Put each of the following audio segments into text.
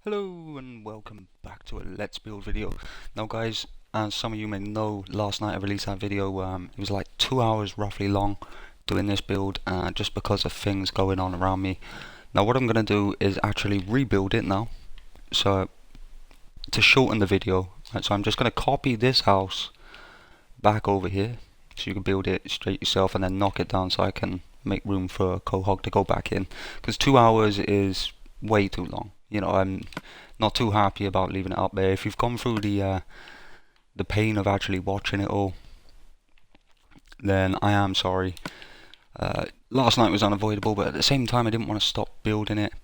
Hello and welcome back to a Let's Build video. Now guys, as some of you may know, last night I released that video. It was like 2 hours roughly long doing this build, just because of things going on around me. Now what I'm going to do is actually rebuild it now, so to shorten the video. So I'm just going to copy this house back over here, so you can build it straight yourself and then knock it down so I can make room for a Quahog to go back in, because 2 hours is way too long. You know, I'm not too happy about leaving it up there. If you've gone through the pain of actually watching it all, then I am sorry. Last night was unavoidable, but at the same time I didn't want to stop building it.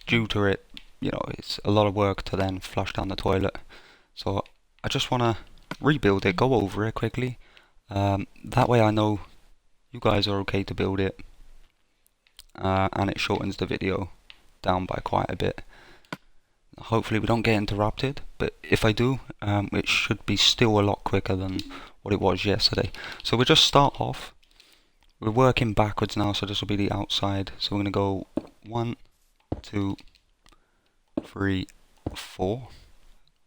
Due to it, you know, it's a lot of work to then flush down the toilet. So I just want to rebuild it, go over it quickly. That way I know you guys are okay to build it, and it shortens the video down by quite a bit. Hopefully we don't get interrupted, but if I do, it should be still a lot quicker than what it was yesterday. So we'll just start off. We're working backwards now, so this will be the outside. So we're going to go 1, 2, 3, 4.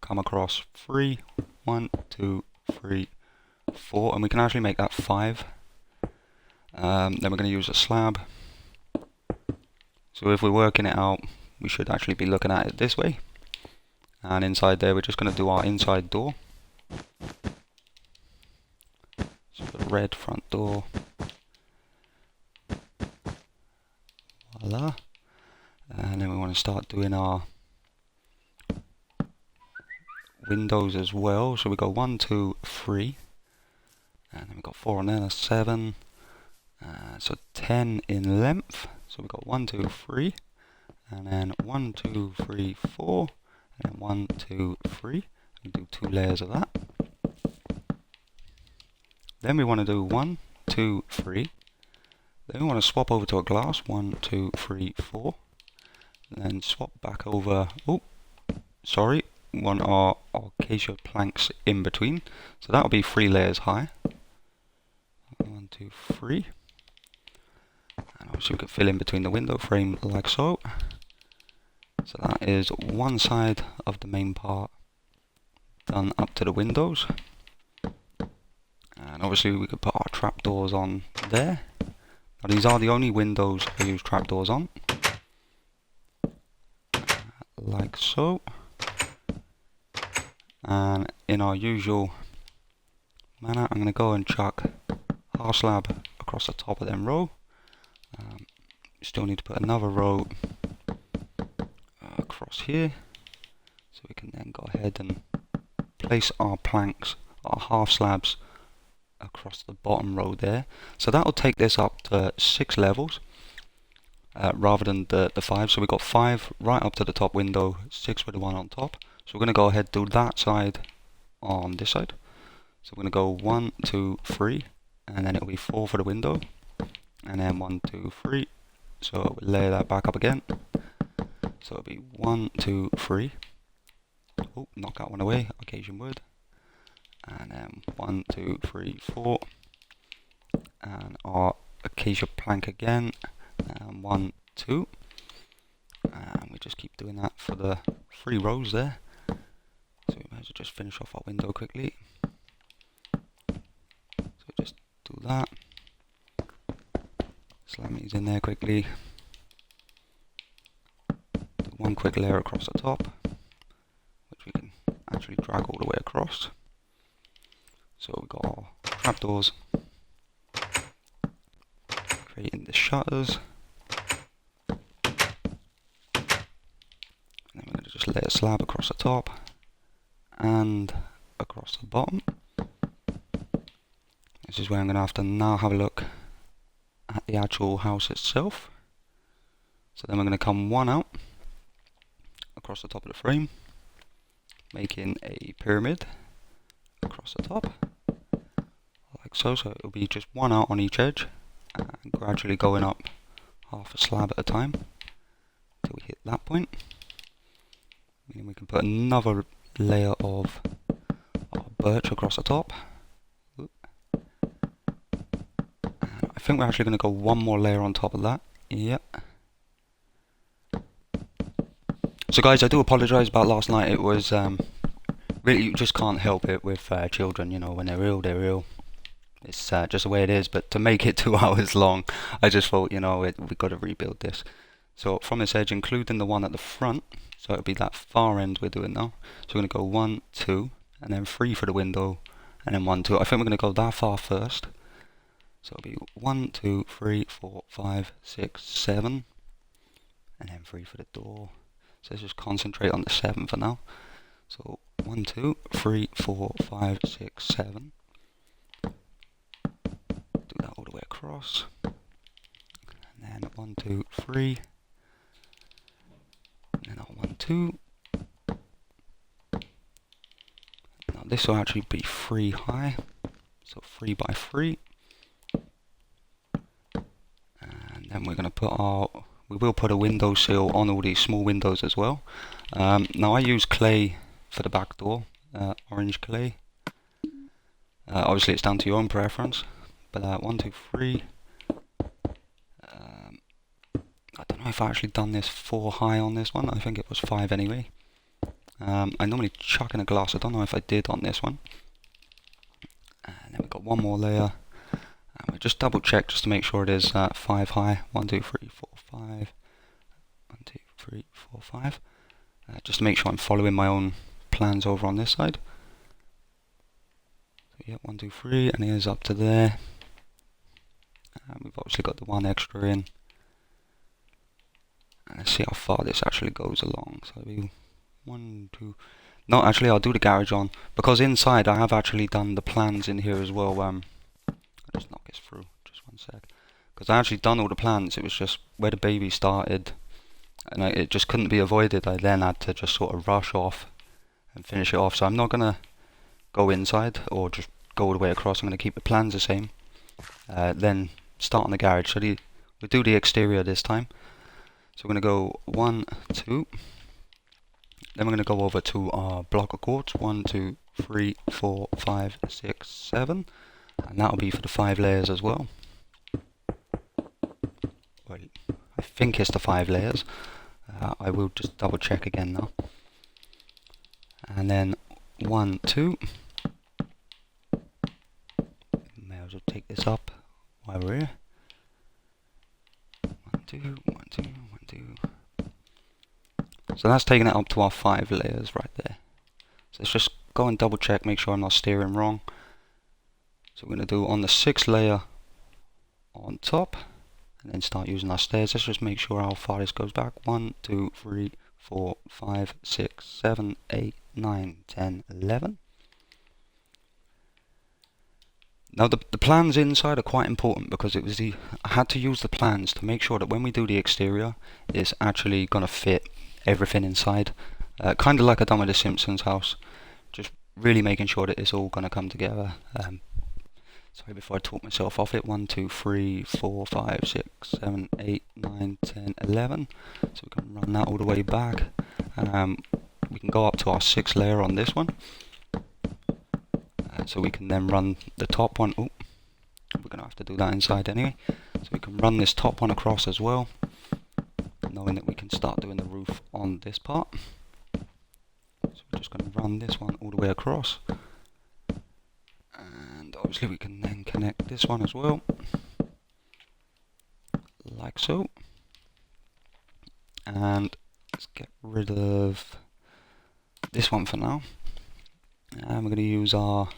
Come across 3, 1, 2, 3, 4, and we can actually make that 5. Then we're going to use a slab. So if we're working it out, we should actually be looking at it this way. And inside there, we're just going to do our inside door. So the red front door. Voila. And then we want to start doing our windows as well. So we go 1, 2, 3. And then we've got 4 on there, that's 7. So 10 in length. So we've got 1, 2, 3. And then 1, 2, 3, 4. And then 1, 2, 3. We do 2 layers of that. Then we want to do 1, 2, 3. Then we want to swap over to a glass. 1, 2, 3, 4. And then swap back over. Oh, sorry. We want our acacia planks in between. So that'll be 3 layers high. 1, 2, 3. And obviously we can fill in between the window frame like so. So that is one side of the main part done up to the windows. And obviously we could put our trapdoors on there. Now these are the only windows I use trapdoors on. Like so. And in our usual manner, I'm going to go and chuck half slab across the top of them row. Still need to put another row across here, so we can then go ahead and place our planks, our half slabs, across the bottom row there. So that will take this up to 6 levels rather than the 5. So we've got 5 right up to the top window, 6 with the one on top. So we're going to go ahead and do that side on this side. So we're going to go 1, 2, 3, and then it'll be 4 for the window, and then 1, 2, 3. So we'll layer that back up again. So it'll be 1, 2, 3. Oh, knock that one away, occasion wood. And then 1, 2, 3, 4. And our acacia plank again. And 1, 2. And we just keep doing that for the 3 rows there. So we might as well just finish off our window quickly. So just do that. Slam these in there quickly. Do one quick layer across the top, which we can actually drag all the way across. So we've got our trapdoors, creating the shutters, and then we're going to just lay a slab across the top and across the bottom. This is where I'm going to have to now have a look at the actual house itself. So then we're going to come one out across the top of the frame, making a pyramid across the top, like so. So it'll be just one out on each edge, and gradually going up half a slab at a time till we hit that point. Meaning we can put another layer of our birch across the top. And I think we're actually going to go one more layer on top of that. Yep. So guys, I do apologise about last night. It was really, you just can't help it with children, you know, when they're ill, they're ill. It's just the way it is. But to make it 2 hours long, I just thought, you know, we've got to rebuild this. So from this edge, including the one at the front, so it'll be that far end we're doing now. So we're going to go 1, 2, and then 3 for the window, and then 1, 2. I think we're going to go that far first. So it'll be 1, 2, 3, 4, 5, 6, 7, and then 3 for the door. So let's just concentrate on the 7 for now. So 1, 2, 3, 4, 5, 6, 7. Do that all the way across. And then 1, 2, 3. And then 1, 2. Now this will actually be 3 high. So 3 by 3. And then we're going to put we will put a window sill on all these small windows as well. Now I use clay for the back door, orange clay. Obviously it's down to your own preference, but 1, 2, 3. I don't know if I actually done this 4 high on this one. I think it was 5 anyway. I normally chuck in a glass. I don't know if I did on this one. And then we've got one more layer. And we just double check just to make sure it is 5 high. 1, 2, 3, 4, 5. 1, 2, 3, 4, 5. Just to make sure I'm following my own plans over on this side. So yeah, 1, 2, 3, and here's up to there. And we've obviously got the one extra in. And let's see how far this actually goes along. So it'll be 1, 2. No, actually I'll do the garage on, because inside I have actually done the plans in here as well. I'll just knock this through, just 1 sec. Because I actually done all the plans, it was just where the baby started, and it just couldn't be avoided. I then had to just sort of rush off and finish it off. So I'm not going to go inside or just go all the way across. I'm going to keep the plans the same. Then start on the garage. So we'll do the exterior this time. So we're going to go 1, 2. Then we're going to go over to our block of quartz. 1, 2, 3, 4, 5, 6, 7. And that'll be for the 5 layers as well. Well, I think it's the 5 layers. I will just double check again now. And then 1, 2. May as well take this up while we're here. 1, 2, 1, 2, 1, 2. So that's taking it up to our 5 layers right there. So let's just go and double check, make sure I'm not steering wrong. So we're going to do on the 6th layer on top, and then start using our stairs. Let's just make sure how far this goes back. 1, 2, 3, 4, 5, 6, 7, 8, 9, 10, 11. Now the plans inside are quite important, because I had to use the plans to make sure that when we do the exterior, it's actually going to fit everything inside. Kind of like I done with the Simpsons house. Just really making sure that it's all going to come together. Sorry, before I talk myself off it. 1, 2, 3, 4, 5, 6, 7, 8, 9, 10, 11. So we can run that all the way back. We can go up to our 6th layer on this one. So we can then run the top one. Oh, we're going to have to do that inside anyway. So we can run this top one across as well, knowing that we can start doing the roof on this part. So we're just going to run this one all the way across. And obviously we can then connect this one as well, like so. And let's get rid of this one for now. And we're going to use our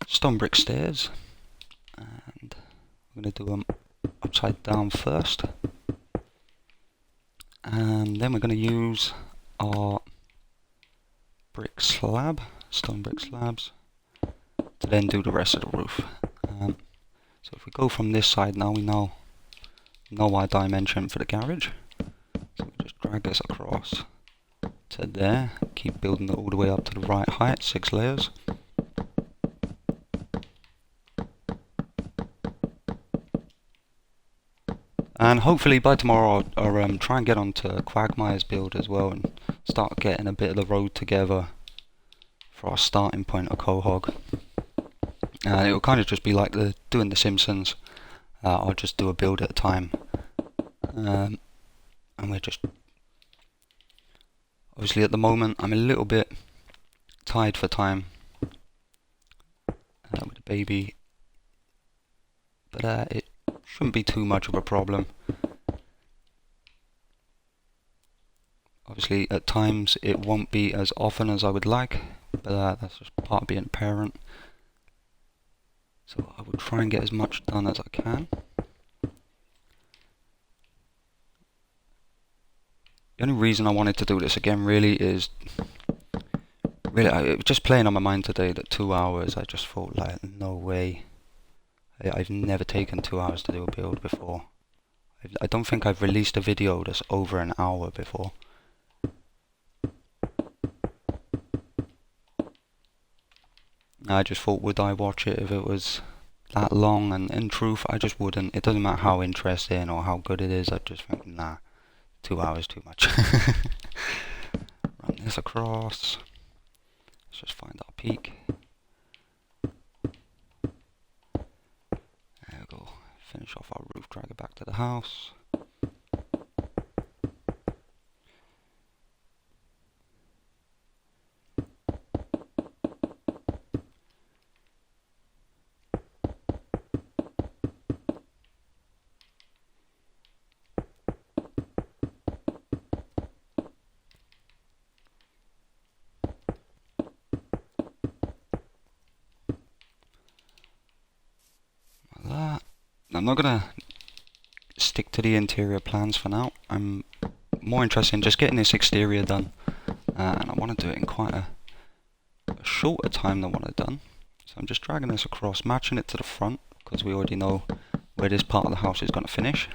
stone brick stairs, and we're going to do them upside down first. And then we're going to use our brick slab, stone brick slabs, to then do the rest of the roof. So if we go from this side now, we now know our dimension for the garage. So we just drag this across to there, keep building it all the way up to the right height, 6 layers. And hopefully by tomorrow I'll try and get onto Quagmire's build as well, and start getting a bit of the road together for our starting point of Quahog. And it will kind of just be like doing the Simpsons. I'll just do a build at a time, and we're just Obviously at the moment I'm a little bit tied for time with the baby, but it shouldn't be too much of a problem. Obviously at times it won't be as often as I would like, but that's just part of being a parent. So I will try and get as much done as I can. The only reason I wanted to do this again really is, it was just playing on my mind today that 2 hours, I just thought like, no way. I've never taken 2 hours to do a build before. I don't think I've released a video that's over an hour before. I just thought, would I watch it if it was that long? And in truth, I just wouldn't. It doesn't matter how interesting or how good it is, I just think, nah, 2 hours too much. Run this across. Let's just find our peak. There we go. Finish off our roof, drag it back to the house. I'm not gonna stick to the interior plans for now. I'm more interested in just getting this exterior done, and I want to do it in quite a shorter time than what I've done. So I'm just dragging this across, matching it to the front, because we already know where this part of the house is going to finish.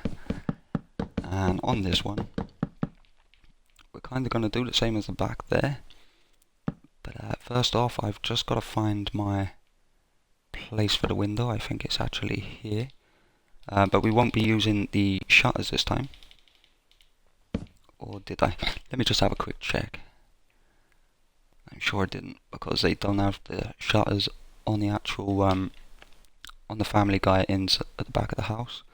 And on this one, we're kind of going to do the same as the back there. But first off, I've just got to find my place for the window. I think it's actually here. But we won't be using the shutters this time. Or did I? Let me just have a quick check. I'm sure I didn't, because they don't have the shutters on the actual, on the Family Guy inns at the back of the house.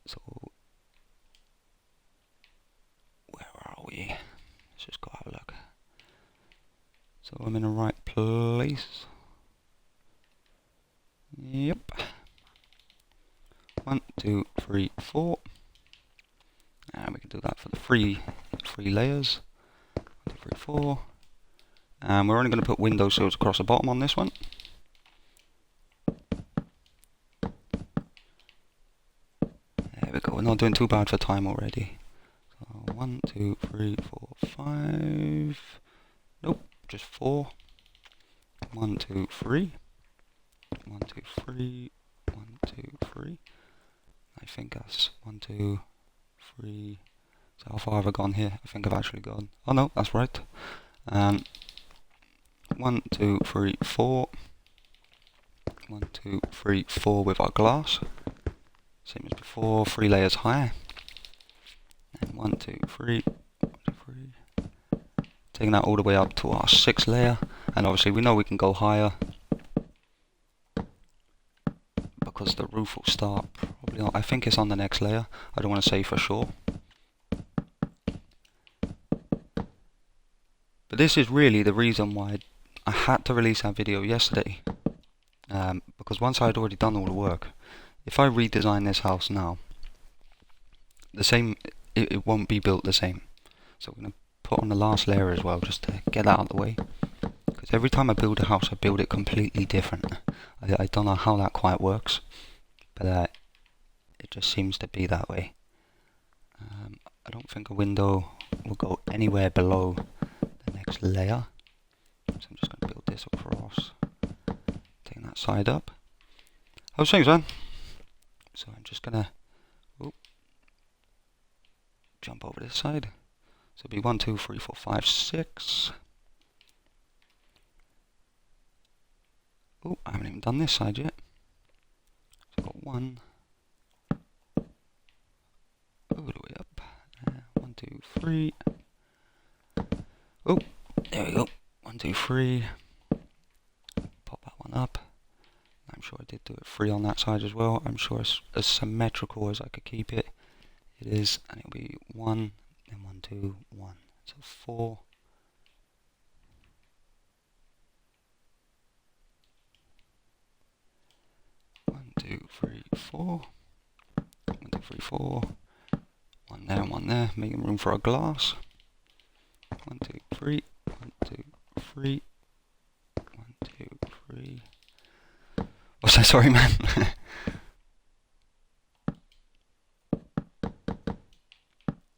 So, where are we? Let's just go have a look. So I'm in the right place. Yep. 1, 2, 3, 4. And we can do that for the three layers. 1, 2, 3, 4. And we're only going to put window sills across the bottom on this one. There we go. We're not doing too bad for time already. So 1, 2, 3, 4, 5. Nope, just 4. 1, 2, 3. 1, 2, 3. 1, 2, 3. I think that's 1, 2, 3. So how far have I gone here? I think I've actually gone. Oh no, that's right. 1, 2, 3, 4. 1, 2, 3, 4 with our glass. Same as before, 3 layers higher. And 1, 2, 3. 1, 2, 3. Taking that all the way up to our 6th layer. And obviously we know we can go higher, because the roof will start probably on, I think it's on the next layer. I don't want to say for sure. But this is really the reason why I had to release that video yesterday. Because once I had already done all the work, if I redesign this house now, it won't be built the same. So we're going to put on the last layer as well, just to get that out of the way. Because every time I build a house, I build it completely different. I don't know how that quite works, but it just seems to be that way. I don't think a window will go anywhere below the next layer. So I'm just going to build this across, taking that side up. How's things, man? So I'm just going to jump over this side. So it'll be 1, 2, 3, 4, 5, 6. Oh, I haven't even done this side yet. So I've got 1. All the way up. 1, 2, 3. Oh, there we go. 1, 2, 3. Pop that one up. I'm sure I did do it 3 on that side as well. I'm sure it's as symmetrical as I could keep it. It is, and it'll be 1, then 1, 2, 1. So 4. 1, 2, 3, 4. 1, 2, 3, 4. 1 there, 1 there, making room for a glass. 1, 2, 3. 1, 2, 3. 1, 2, 3. What's that? Sorry, man.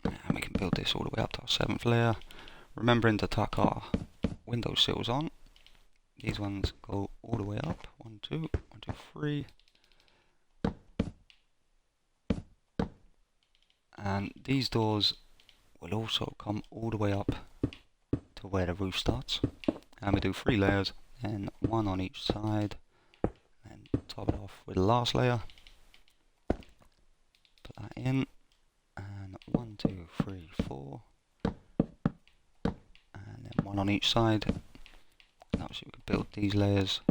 And we can build this all the way up to our 7th layer. Remembering to tuck our window sills on. These ones go all the way up. 1, 2, 1, 2, 3. And these doors will also come all the way up to where the roof starts. And we do 3 layers, and 1 on each side, and top it off with the last layer. Put that in, and 1, 2, 3, 4, and then 1 on each side. And obviously we can build these layers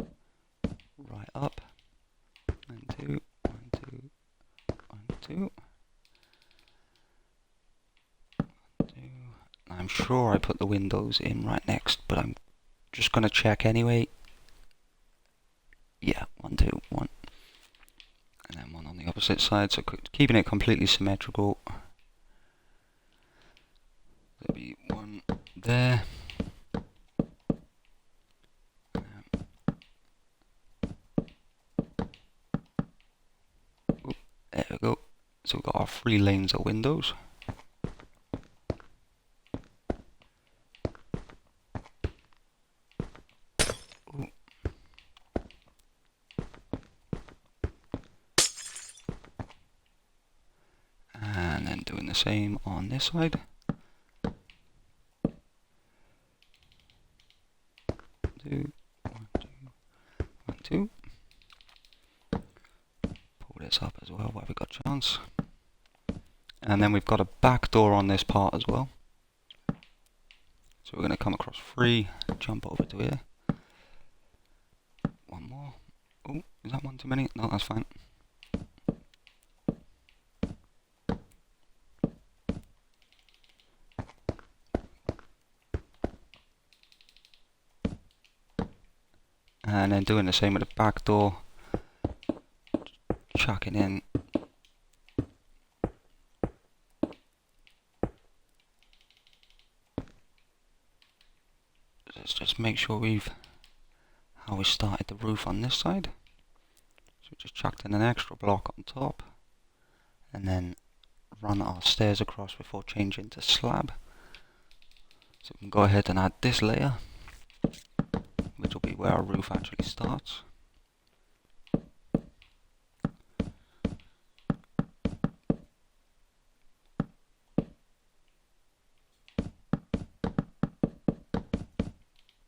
right up. 1, 2, 1, 2, 1, 2. I'm sure I put the windows in right next, but I'm just going to check anyway. Yeah, 1, 2, 1. And then 1 on the opposite side, so keeping it completely symmetrical. There'll be 1 there. There we go. So we've got our 3 lanes of windows. And then doing the same on this side. 2, 1, 2, 1, 2. Pull this up as well where we got chance. And then we've got a back door on this part as well. So we're going to come across 3, jump over to here. 1 more. Oh, is that 1 too many? No, that's fine. And then doing the same with the back door. Chucking in. Let's just make sure how we started the roof on this side. So we just chucked in an extra block on top. And then run our stairs across before changing to slab. So we can go ahead and add this layer, which will be where our roof actually starts.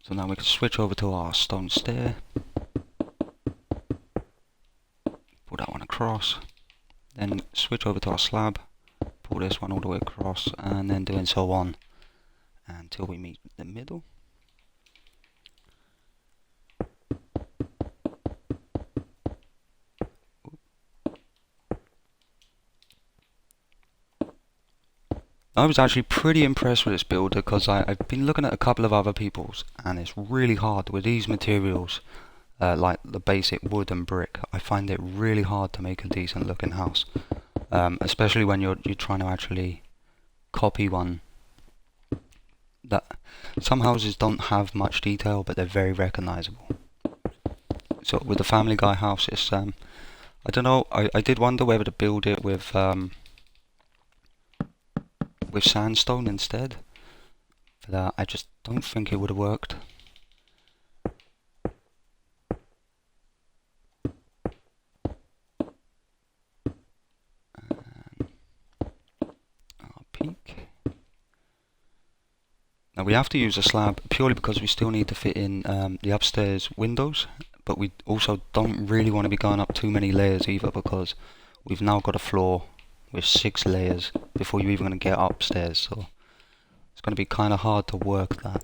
So now we can switch over to our stone stair. Pull that one across. Then switch over to our slab. Pull this one all the way across, and then doing so on until we meet the middle. I was actually pretty impressed with this builder because I've been looking at a couple of other people's, and it's really hard with these materials, like the basic wood and brick. I find it really hard to make a decent looking house, especially when you're trying to actually copy one. That some houses don't have much detail, but they're very recognizable. So with the Family Guy house, it's I don't know. I did wonder whether to build it with sandstone instead, but I just don't think it would have worked. Our peak. Now we have to use a slab purely because we still need to fit in the upstairs windows, but we also don't really want to be going up too many layers either, because we've now got a floor with 6 layers before you're even going to get upstairs, so it's going to be kind of hard to work that.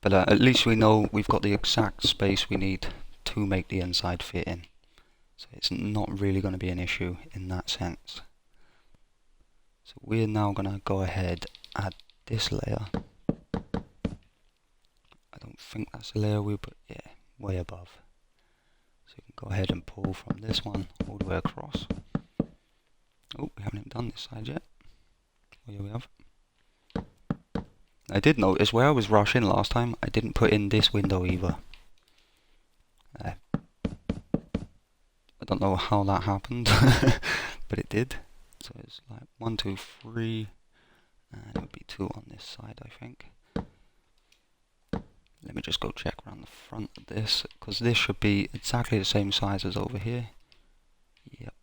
But at least we know we've got the exact space we need to make the inside fit in. So it's not really going to be an issue in that sense. So we're now going to go ahead, add this layer. I don't think that's the layer we put, yeah, way above. So you can go ahead and pull from this one all the way across. Oh, we haven't even done this side yet. Oh yeah, we have. I did notice where I was rushing last time, I didn't put in this window either. I don't know how that happened, but it did. So it's like 1, 2, 3, and it would be 2 on this side, I think. Let me just go check around the front of this, because this should be exactly the same size as over here. Yep.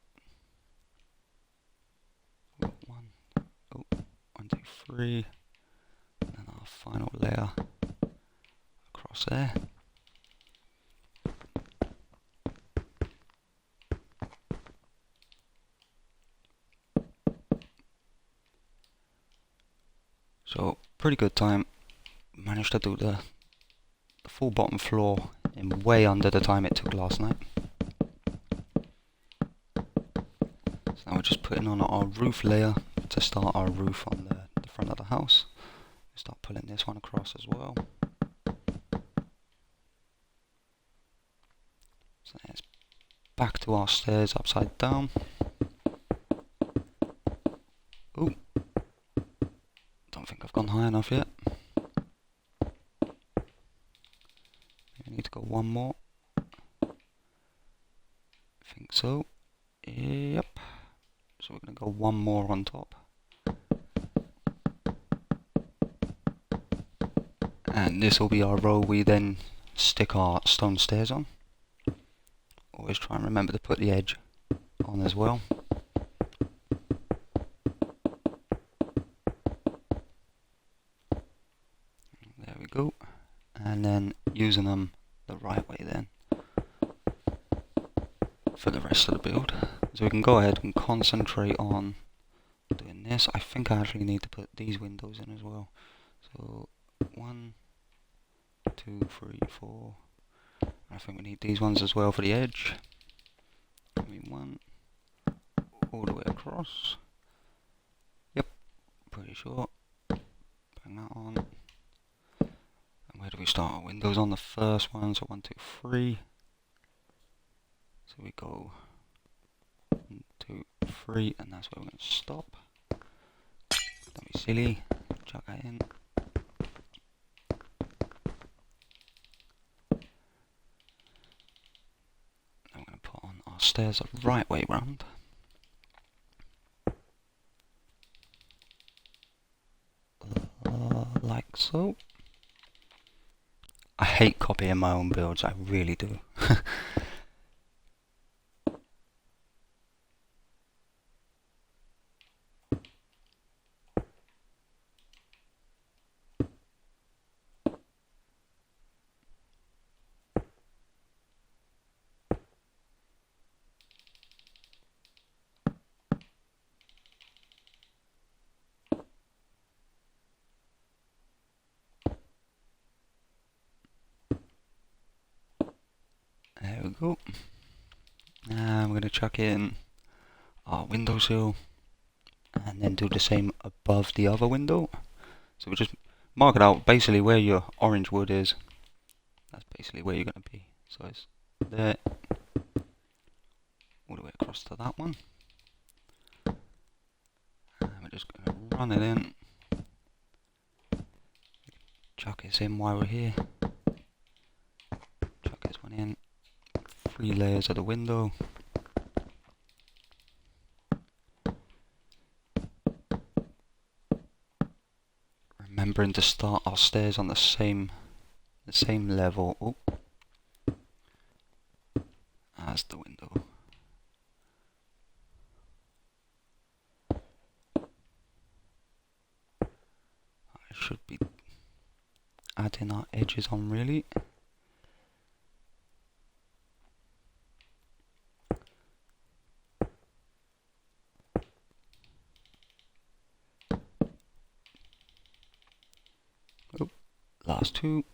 1, 1, 2, 3, and then our final layer across there. So pretty good time. Managed to do the full bottom floor in way under the time it took last night. So now we're just putting on our roof layer to start our roof on the front of the house. Start pulling this one across as well. So it's back to our stairs upside down. Ooh, don't think I've gone high enough yet. I need to go one more. I think so. Yep. So we're going to go one more on top. And this will be our row we then stick our stone stairs on. Always try and remember to put the edge on as well. There we go. And then using them the right way then for the rest of the build. So we can go ahead and concentrate on doing this. I think I actually need to put these windows in as well. So 1, 2, 3, 4. I think we need these ones as well for the edge. Maybe 1 all the way across. Yep, pretty sure. Bang that on. And where do we start our windows on? The first one, so 1, 2, 3. So we go 1, 2, 3, and that's where we're going to stop. Don't be silly. Chuck that in. I'm going to put on our stairs the right way round. Like so. I hate copying my own builds, I really do. There we go. And we're going to chuck in our windowsill and then do the same above the other window. So we just mark it out basically where your orange wood is. That's basically where you're going to be. So it's there, all the way across to that one. And we're just going to run it in. Chuck this in while we're here. Chuck this one in. 3 layers of the window. Remembering to start our stairs on the same level as the window. I should be adding our edges on really. Last 2.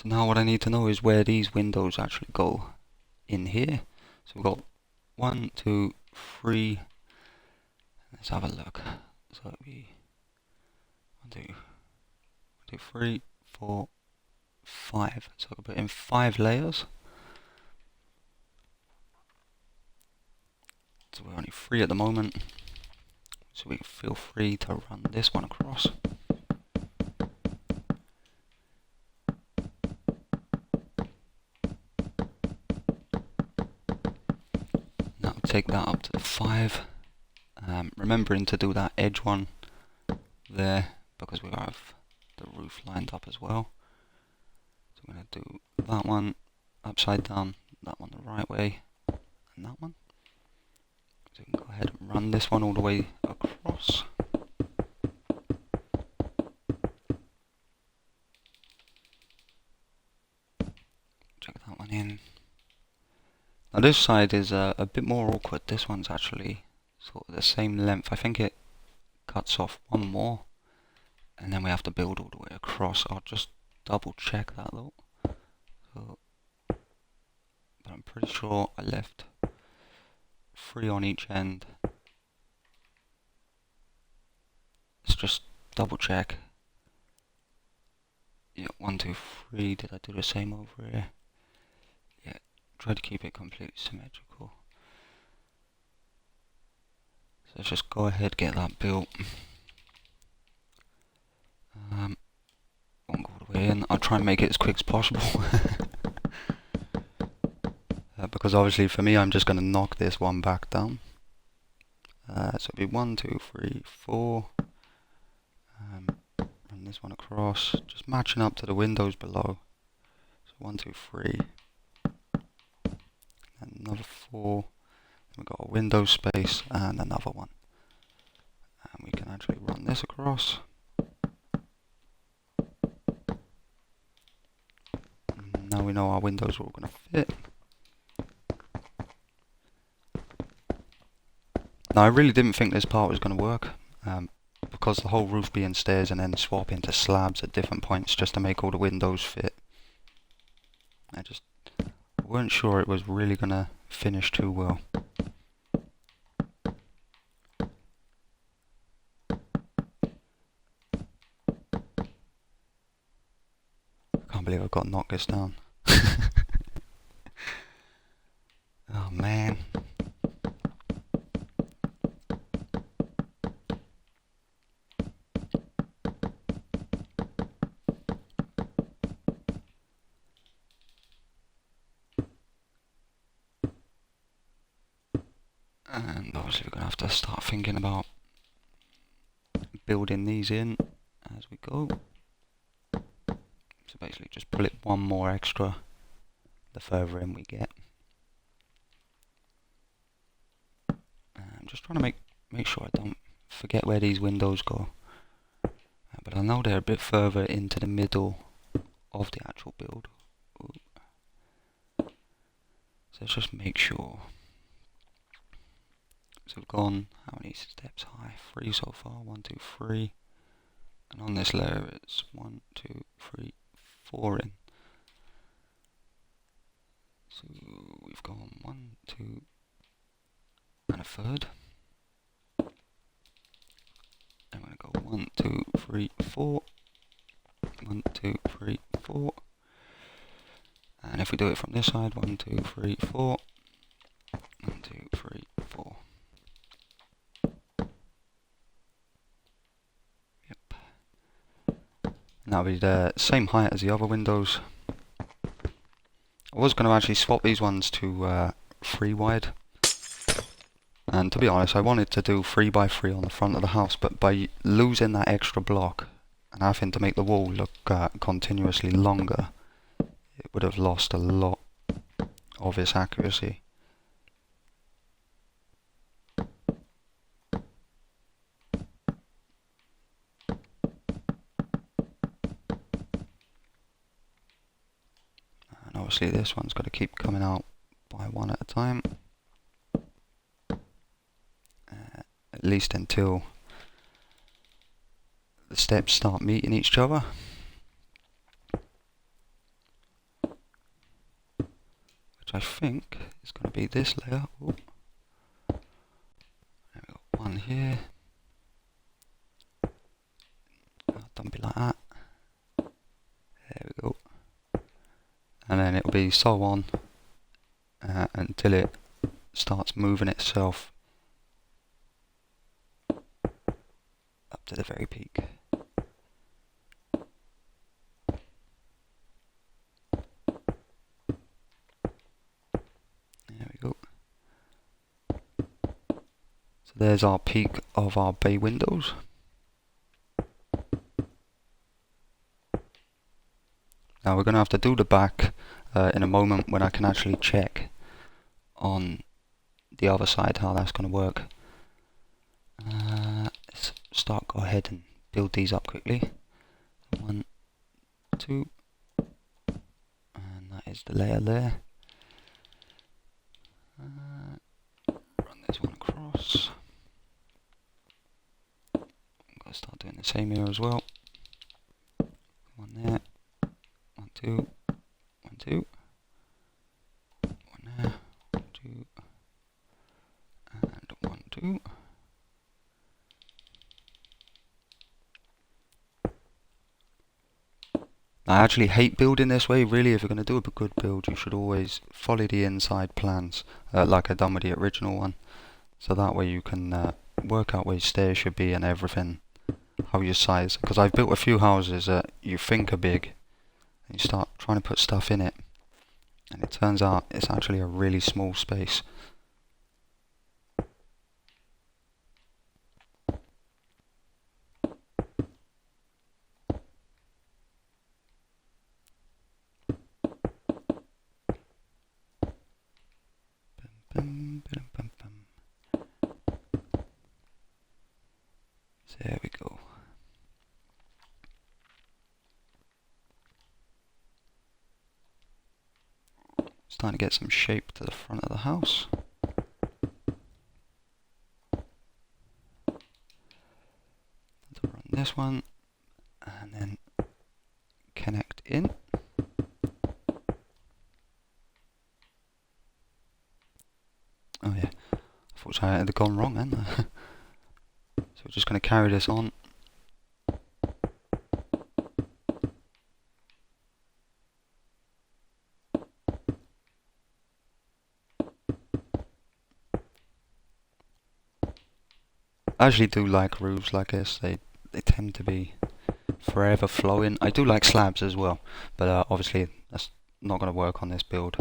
So now what I need to know is where these windows actually go in here. So we've got 1, 2, 3. Let's have a look. So it'll be 1, 2, 3, 4, 5. So I can put in 5 layers. So we're only 3 at the moment. So we can feel free to run this one across. Now take that up to the 5. Remembering to do that edge one there because we have the roof lined up as well. So I'm going to do that one upside down, that one the right way, and that one. So we can go ahead and run this one all the way across. Check that one in. Now this side is a bit more awkward. This one's actually sort of the same length. I think it cuts off one more and then we have to build all the way across. I'll just double check that though. So, but I'm pretty sure I left 3 on each end. Let's just double check. Yeah, 1, 2, 3. Did I do the same over here? Yeah, try to keep it completely symmetrical. So let's just go ahead, get that built. Won't go all the way in. I'll try and make it as quick as possible. Because obviously for me I'm just going to knock this one back down. So it'll be 1, 2, 3, 4. Run this one across, just matching up to the windows below. So 1, 2, 3. And another 4. Then we've got a window space and another one. And we can actually run this across. And now we know our windows are all going to fit. Now I really didn't think this part was going to work. Because the whole roof being stairs and then swap into slabs at different points just to make all the windows fit. I just weren't sure it was really going to finish too well. I can't believe I've got to knock this down. Oh man. And obviously we're going to have to start thinking about building these in as we go. So basically just pull it one more extra the further in we get. I'm just trying to make sure I don't forget where these windows go. But I know they're a bit further into the middle of the actual build. Ooh. So let's just make sure. So we've gone how many steps high? 3 so far. 1, 2, 3. And on this layer it's 1, 2, 3, 4 in. So we've gone 1, 2, and a third. I'm going to go 1, 2, 3, 4. 1, 2, 3, 4. And if we do it from this side, 1, 2, 3, 4. 1, 2, 3, 4. Yep. And that'll be the same height as the other windows. I was going to actually swap these ones to 3 wide. And to be honest, I wanted to do 3 by 3 on the front of the house, but by losing that extra block and having to make the wall look continuously longer, it would have lost a lot of its accuracy. And obviously this one's got to keep coming out by one at a time. At least until the steps start meeting each other. which I think is going to be this layer. Ooh. There we go, one here. Dump it like that. There we go. And then it'll be so on until it starts moving itself up to the very peak. There we go. So there's our peak of our bay windows. Now we're going to have to do the back in a moment when I can actually check on the other side how that's going to work. Let's go ahead and build these up quickly. 1, 2, and that is the layer there. Run this one across. I'm going to start doing the same here as well. One there. 1, 2, 1, 2, 1 there, 1, 2, and 1, 2. I actually hate building this way. Really, if you're going to do a good build, you should always follow the inside plans, like I done with the original one. So that way you can work out where your stairs should be and everything, how you size. Because I've built a few houses that you think are big, and you start trying to put stuff in it, and it turns out it's actually a really small space. So there we go. Starting to get some shape to the front of the house. Let's run this one and then connect in. Oh yeah, I thought I had gone wrong then. So we're just going to carry this on. I actually do like roofs like this. They tend to be forever flowing. I do like slabs as well, but obviously that's not going to work on this build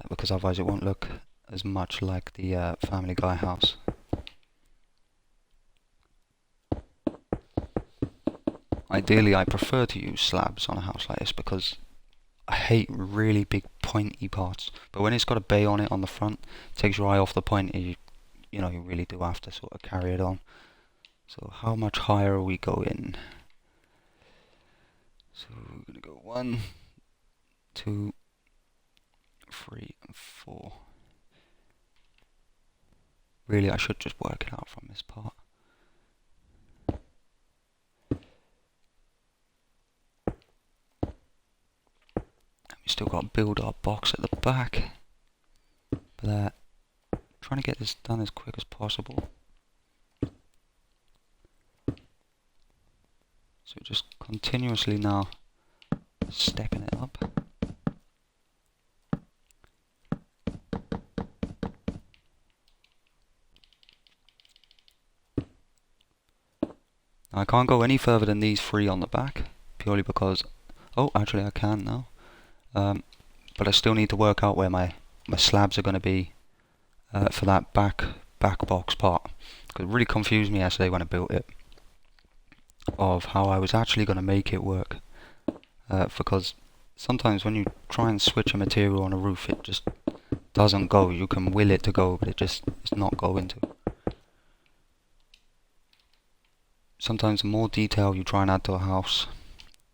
because otherwise it won't look as much like the Family Guy house. Ideally, I prefer to use slabs on a house like this because I hate really big pointy parts. But when it's got a bay on it on the front, it takes your eye off the pointy. You know, you really do have to sort of carry it on. So how much higher are we going? So we're going to go 1, 2, 3, and 4. Really, I should just work it out from this part. We still got to build our box at the back. But trying to get this done as quick as possible. So just continuously now stepping it up. Now I can't go any further than these 3 on the back, purely because, oh actually I can now, but I still need to work out where my slabs are going to be for that back box part, because it really confused me yesterday when I built it, of how I was actually going to make it work, because sometimes when you try and switch a material on a roof it just doesn't go. You can will it to go, but it's not going to. Sometimes the more detail you try and add to a house,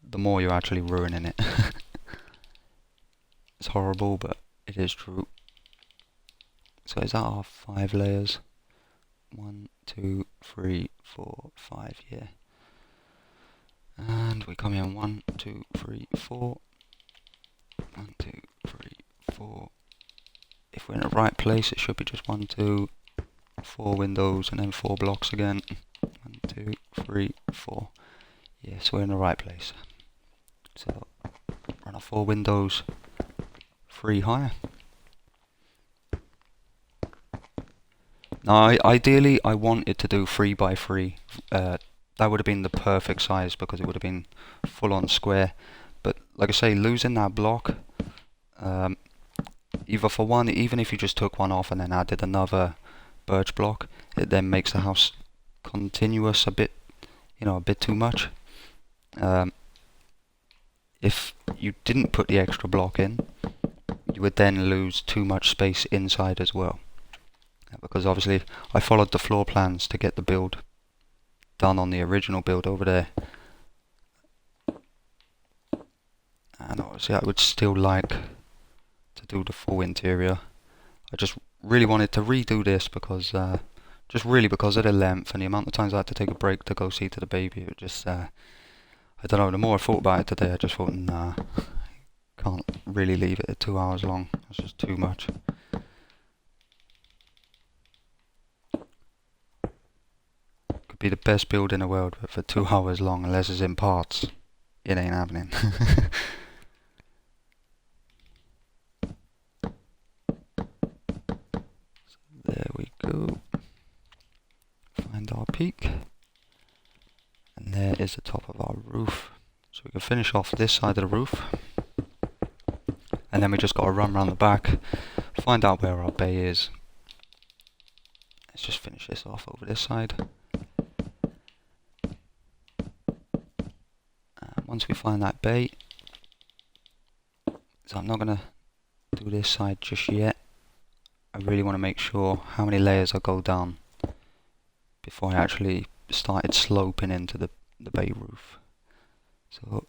the more you're actually ruining it. It's horrible, but it is true. So is that our 5 layers? 1, 2, 3, 4, 5, yeah. And we come in 1, 2, 3, 4. 1, 2, 3, 4. If we're in the right place, it should be just 1, 2, 4 windows and then 4 blocks again. 1, 2, 3, 4. Yes, we're in the right place. So run our 4 windows, 3 higher. Now, ideally, I wanted to do 3 by 3. That would have been the perfect size because it would have been full on square. But like I say, losing that block, either for one, even if you just took one off and then added another birch block, it then makes the house continuous a bit, a bit too much. If you didn't put the extra block in, you would then lose too much space inside as well. Because obviously I followed the floor plans to get the build done on the original build over there. And obviously I would still like to do the full interior. I just really wanted to redo this because just really because of the length and the amount of times I had to take a break to go see to the baby. It just I don't know, the more I thought about it today, I just thought, nah, can't really leave it at 2 hours long. It's just too much. Could be the best build in the world, but for 2 hours long, unless it's in parts, it ain't happening. There we go. Find our peak. And there is the top of our roof. So we can finish off this side of the roof. And then we just got to run around the back, find out where our bay is. Let's just finish this off over this side. Once we find that bay, so I'm not going to do this side just yet. I really want to make sure how many layers I go down before I actually started sloping into the bay roof. So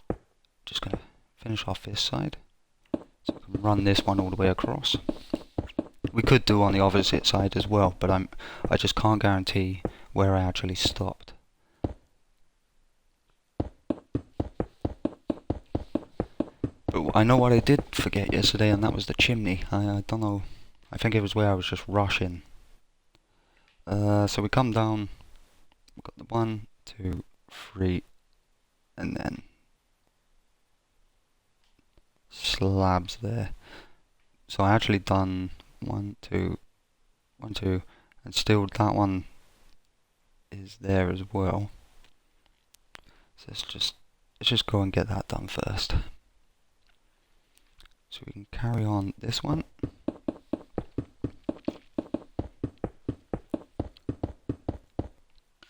just going to finish off this side. So we can run this one all the way across. We could do on the opposite side as well, but I just can't guarantee where I actually stopped. But I know what I did forget yesterday, and that was the chimney. I don't know. I think it was where I was just rushing. So we come down. We've got the 1, 2, 3, and then slabs there. So I actually done 1, 2, 1, 2, and still that one is there as well. So let's just go and get that done first. So we can carry on this one.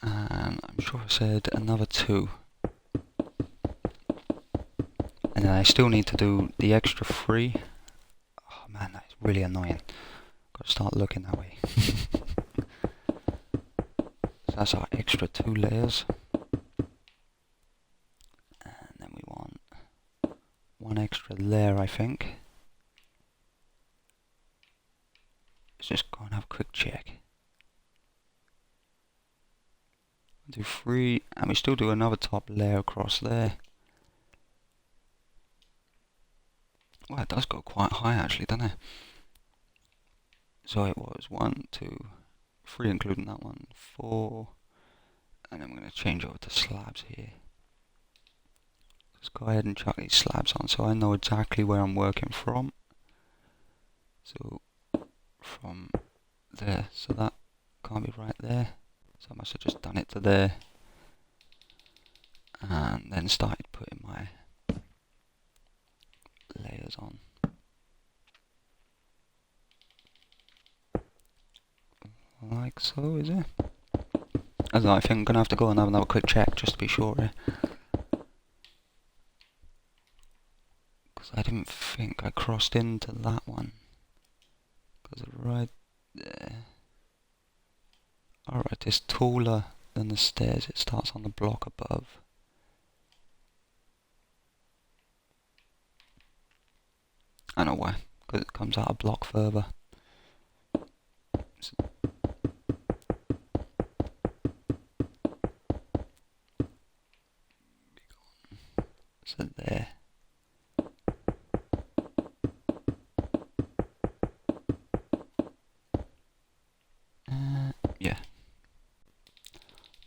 And I'm sure I said another 2. And then I still need to do the extra 3. Oh man, that is really annoying. Got to start looking that way. So that's our extra 2 layers. And then we want 1 extra layer, I think. Let's just go and have a quick check. Do 3, and we still do another top layer across there. Well, it does go quite high actually, doesn't it? So it was 1, 2, 3 including that one, 4, and then we're going to change over to slabs here. Let's go ahead and chuck these slabs on so I know exactly where I'm working from. So from there, so that can't be right there. So I must have just done it to there. And then started putting my layers on. Like so, is it? I don't know, I think I'm going to have to go and have another quick check just to be sure. Because I didn't think I crossed into that one. Because right there. Alright, it's taller than the stairs. It starts on the block above. I know why. Because it comes out a block further. So there.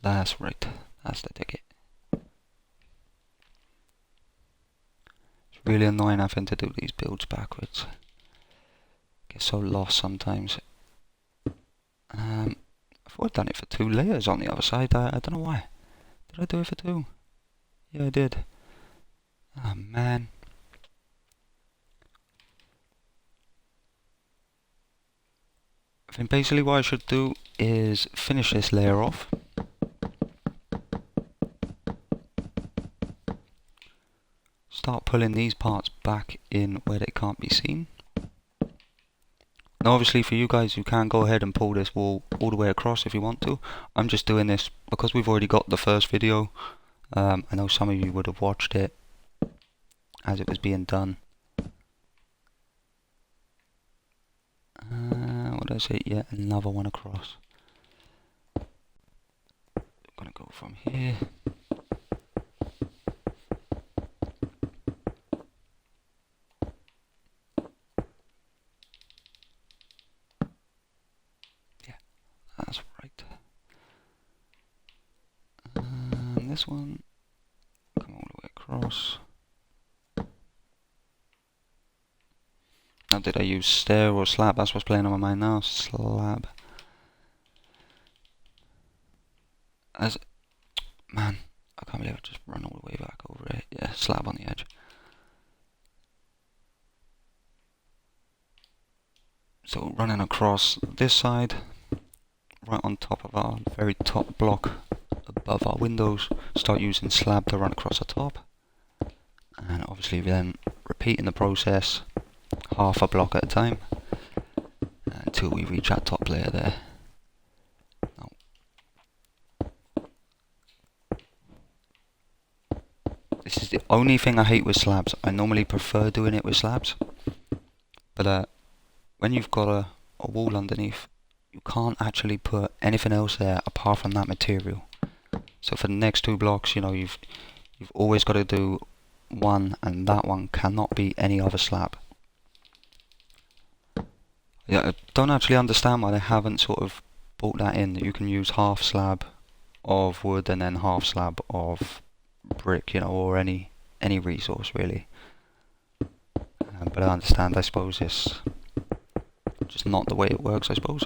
That's right. That's the ticket. It's really annoying having to do these builds backwards. Get so lost sometimes. I thought I'd done it for 2 layers on the other side. I don't know why. Did I do it for 2? Yeah, I did. Oh man. I think basically what I should do is finish this layer off. Start pulling these parts back in where they can't be seen. Now obviously for you guys, you can go ahead and pull this wall all the way across if you want to. I'm just doing this because we've already got the first video. I know some of you would have watched it as it was being done. What did I say? Yeah, another one across. I'm gonna go from here. Yeah, that's right. And this one, come all the way across. Now did I use stair or slab? That's what's playing on my mind now. Slab. Man, I can't believe I just run all the way back over it. Yeah, slab on the edge. So running across this side, right on top of our very top block above our windows, start using slab to run across the top. And obviously then repeating the process half a block at a time until we reach that top layer there. Now, this is the only thing I hate with slabs. I normally prefer doing it with slabs, but when you've got a wall underneath, you can't actually put anything else there apart from that material. So for the next 2 blocks, you know, you've always got to do one, and that one cannot be any other slab. Yeah, I don't actually understand why they haven't sort of brought that in, that you can use half slab of wood and then half slab of brick, you know, or any resource really. But I understand, I suppose it's just not the way it works, I suppose.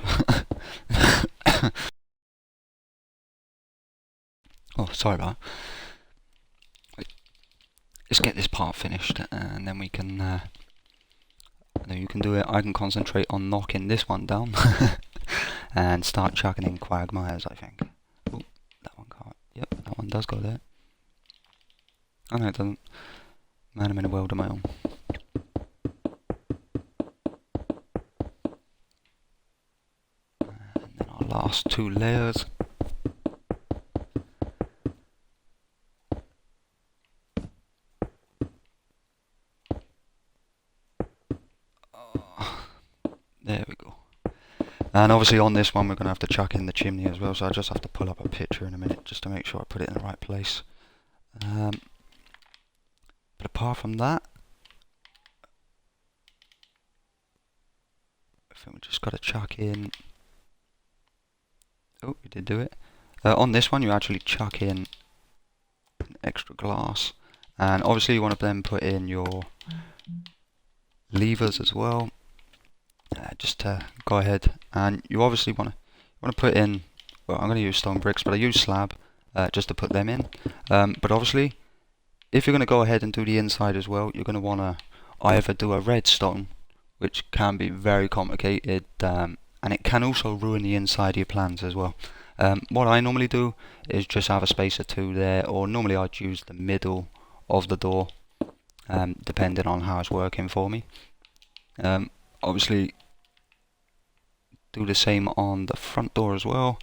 Oh, sorry about that. Let's get this part finished, and then we can. I know you can do it. I can concentrate on knocking this one down, and start chucking in quagmires. I think. Oh, that one can't. Yep, that one does go there. Oh no, it doesn't. Man, I'm in a world of my own. And then our last 2 layers. There we go. And obviously on this one we're going to have to chuck in the chimney as well, so I just have to pull up a picture in a minute just to make sure I put it in the right place. But apart from that, I think we just got to chuck in. Oh, we did do it. On this one you actually chuck in an extra glass, and obviously you want to then put in your levers as well. Just to go ahead, and you obviously want to put in. Well, I'm going to use stone bricks, but I use slab just to put them in. But obviously, if you're going to go ahead and do the inside as well, you're going to want to either do a redstone, which can be very complicated, and it can also ruin the inside of your plans as well. What I normally do is just have a space or 2 there, or normally I'd use the middle of the door, depending on how it's working for me. Obviously do the same on the front door as well,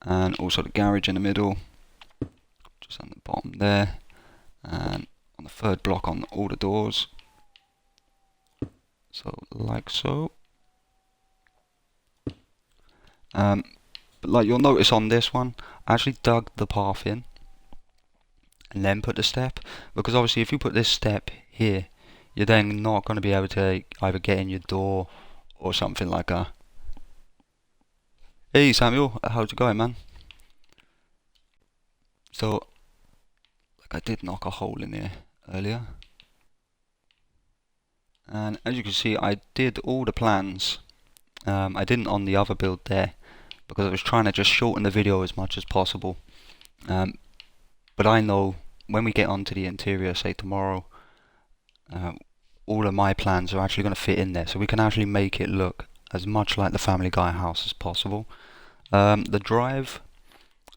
and also the garage in the middle, just on the bottom there, and on the 3rd block on all the doors, so like so. But like you'll notice on this one, I actually dug the path in and then put the step, because obviously if you put this step here, you're then not going to be able to either get in your door or something like that. Hey Samuel, how's it going, man? So, like I did knock a hole in here earlier. And as you can see, I did all the plans. I didn't on the other build there, because I was trying to just shorten the video as much as possible. But I know when we get onto the interior, say tomorrow, all of my plans are actually going to fit in there, so we can actually make it look as much like the Family Guy house as possible. The drive,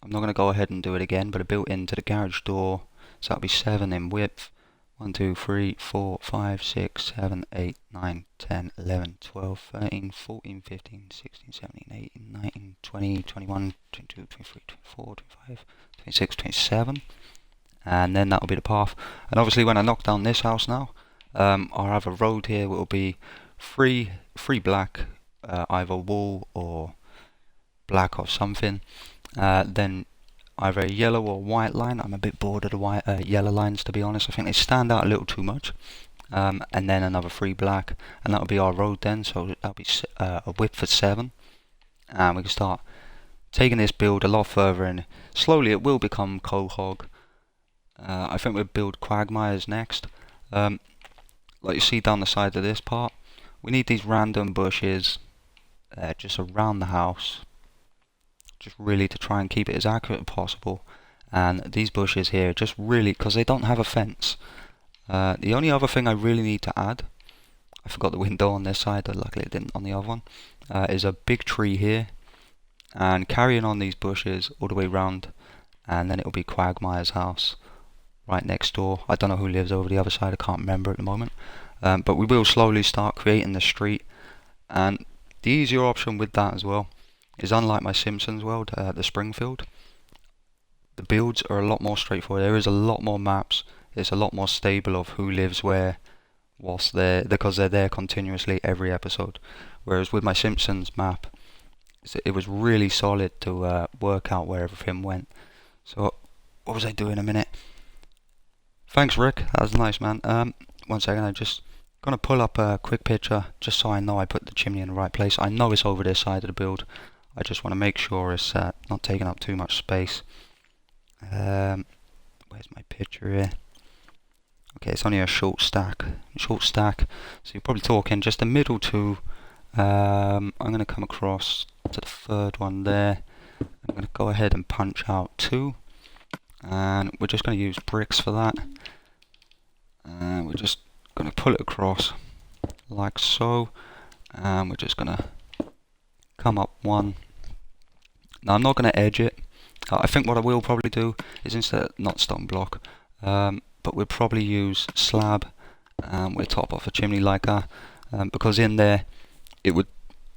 I'm not going to go ahead and do it again, but I built into the garage door, so that'll be 7 in width. 1, 2, 3, 4, 5, 6, 7, 8, 9, 10, 11, 12, 13, 14, 15, 16, 17, 18, 19, 20, 21, 22, 23, 24, 25, 26, 27. And then that'll be the path. And obviously when I knock down this house now, I'll have a road here will be free black, either wool or black or something. Then either a yellow or white line. I'm a bit bored of the yellow lines, to be honest. I think they stand out a little too much. And then another free black, and that'll be our road then. So that'll be a width of 7, and we can start taking this build a lot further. And slowly it will become Quahog. I think we'll build quagmires next. Like you see down the side of this part, we need these random bushes just around the house, just really to try and keep it as accurate as possible. And these bushes here, just really, because they don't have a fence. The only other thing I really need to add, I forgot the window on this side, but luckily it didn't on the other one, is a big tree here, and carrying on these bushes all the way round, and then it'll be Quagmire's house right next door. I don't know who lives over the other side, I can't remember at the moment. But we will slowly start creating the street, and the easier option with that as well is, unlike my Simpsons world, the Springfield, the builds are a lot more straightforward. There is a lot more maps, it's a lot more stable of who lives where, whilst there, because they're there continuously every episode. Whereas with my Simpsons map, it was really solid to work out where everything went. So what was I doing a minute? Thanks Rick, that was nice man. 1 second, I'm just gonna pull up a quick picture just so I know I put the chimney in the right place. I know it's over this side of the build, I just want to make sure it's not taking up too much space. Where's my picture here? Okay, it's only a short stack. So you're probably talking just the middle two. I'm going to come across to the third one there. I'm going to go ahead and punch out 2. And we're just going to use bricks for that. And we're just going to pull it across like so. And we're just going to come up 1. Now I'm not going to edge it. I think what I will probably do is, instead of not stone block, but we'll probably use slab, and we'll top off a chimney like that, because in there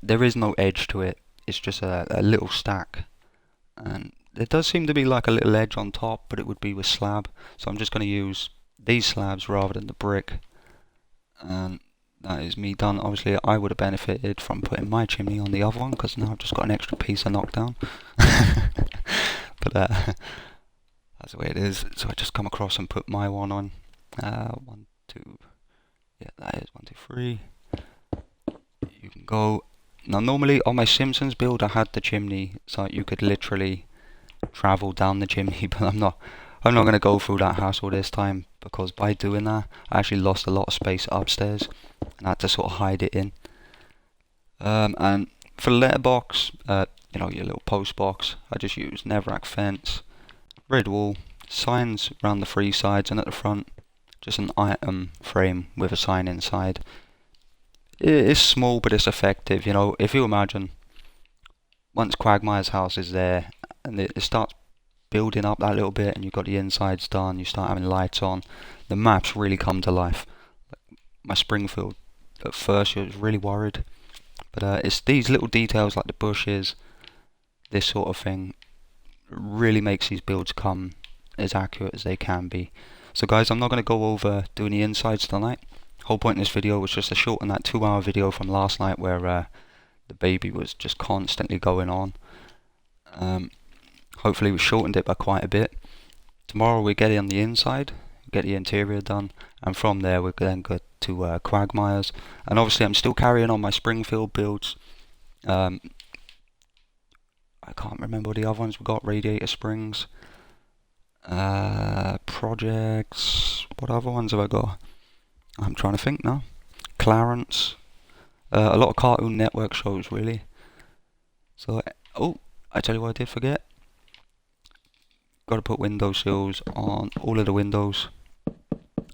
there is no edge to it. It's just a little stack, and there does seem to be like a little edge on top, but it would be with slab. So I'm just going to use these slabs rather than the brick, and that is me done. Obviously I would have benefited from putting my chimney on the other one, because now I've just got an extra piece of knockdown. But that's the way it is. So I just come across and put my one on. 1, 2, yeah, that is 1, 2, 3. You can go. Now normally on my Simpsons build I had the chimney so you could literally travel down the chimney, but I'm not going to go through that hassle this time, because by doing that I actually lost a lot of space upstairs and I had to sort of hide it in. And for the letterbox, you know, your little post box, I just use Neverac fence, red wool, signs around the 3 sides, and at the front just an item frame with a sign inside. It's small but it's effective. You know, if you imagine once Quagmire's house is there and it starts building up that little bit and you've got the insides done, you start having lights on, the maps really come to life. My Springfield, at first I was really worried, but it's these little details like the bushes, this sort of thing, really makes these builds come as accurate as they can be. So guys, I'm not going to go over doing the insides tonight. Whole point in this video was just to shorten that 2-hour video from last night where the baby was just constantly going on. Hopefully we shortened it by quite a bit. Tomorrow we get it on the inside, get the interior done, and from there we then go to Quagmire's. And obviously I'm still carrying on my Springfield builds. I can't remember the other ones we got. Radiator Springs, Projects. What other ones have I got? I'm trying to think now. Clarence. A lot of Cartoon Network shows, really. So, oh, I tell you what I did forget. Got to put windowsills on all of the windows,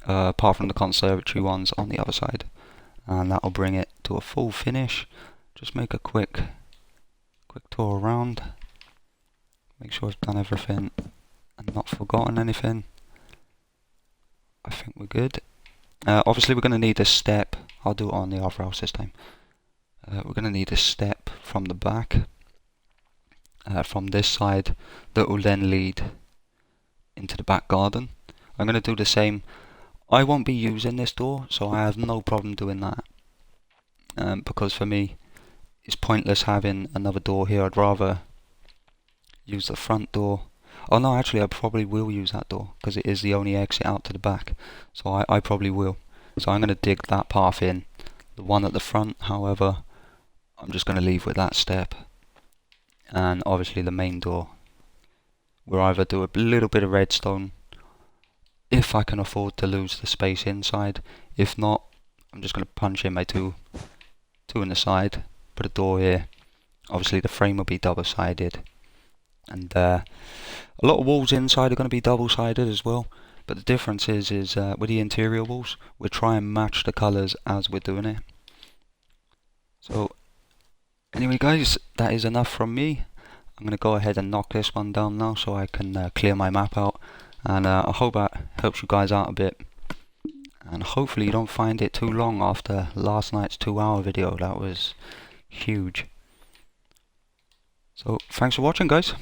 apart from the conservatory ones on the other side, and that'll bring it to a full finish. Just make a quick tour around. Make sure I've done everything and not forgotten anything. I think we're good. Obviously, we're going to need a step. I'll do it on the other house this time. We're going to need a step from the back, from this side, that will then lead into the back garden. I'm going to do the same. I won't be using this door, so I have no problem doing that. Because for me, it's pointless having another door here. I'd rather use the front door. Oh no, actually I probably will use that door, because it is the only exit out to the back. So I probably will. So I'm going to dig that path in. The one at the front, however, I'm just going to leave with that step. And obviously the main door, we'll either do a little bit of redstone, if I can afford to lose the space inside. If not, I'm just going to punch in my two in the side, put a door here. Obviously the frame will be double-sided, and a lot of walls inside are going to be double-sided as well. But the difference is with the interior walls, we'll try and match the colours as we're doing it. So anyway guys, that is enough from me. I'm going to go ahead and knock this one down now so I can clear my map out. And I hope that helps you guys out a bit. And hopefully you don't find it too long after last night's 2-hour video. That was huge. So thanks for watching guys.